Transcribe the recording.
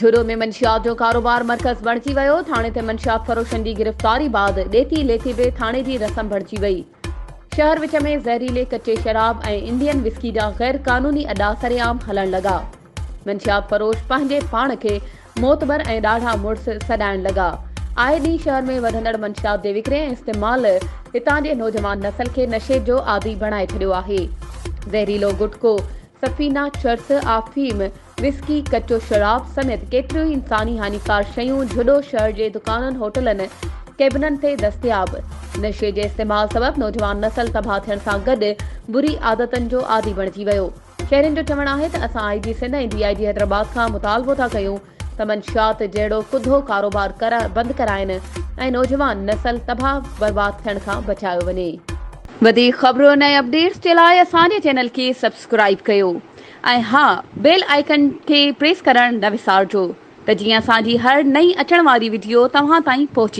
जुरो में मंशियात जो कारोबार मरकज़ बणिजी वियो। थाणे ते मंशियात फरोशनि जी गिरफ़्तारी बाद ॾेती लेथी बि थाणे जी रस्म बणिजी वई। शहर विच में ज़हरीले कच्चे शराब ऐं इंडियन विस्की जा गैर क़ानूनी अॾा सरेआम हलण लॻा। मंशियात फरोश पंहिंजे पाण खे मोतबर ऐं ॾाढा मुड़िस सॾाइण लॻा। आए ॾींहुं शहर में वधंदड़ मंशियात जे विकिरे ऐं इस्तेमाल हितां जे नौजवान नसल खे नशे जो आदी बणाए छॾियो आहे। ज़हरीलो गुटको, सफ़ीना, चर्स, आफीम, विस्की, कच्चो शराब समेत केतिरियूं ई इंसानी हानिकार शयूं जुडो शहर जे दुकाननि, होटलनि, केबिननि ते दस्तियाब। नशे जे इस्तेमाल सबबि नौजवान नसल तबाह थियण सां गॾु बुरी आदतनि जो आदी बणिजी वियो। शहरियुनि जो चवणु आहे त असां IG सिंध ऐं DIG हैदराबाद खां मुतालबो था कयूं त मंशियात जहिड़ो कुधो कारोबार बंदि कराइनि ऐं नौजवान नसल तबाह बर्बाद थियण खां बचायो वञे। वधीक ख़बरुनि ऐं अपडेट्स जे लाइ असांजे चैनल खे सब्सक्राइब कयो ऐं हा, बेल आइकन खे प्रेस करणु न विसारिजो त जीअं असांजी हर नई अचण वारी वीडियो तव्हां ताईं पहुची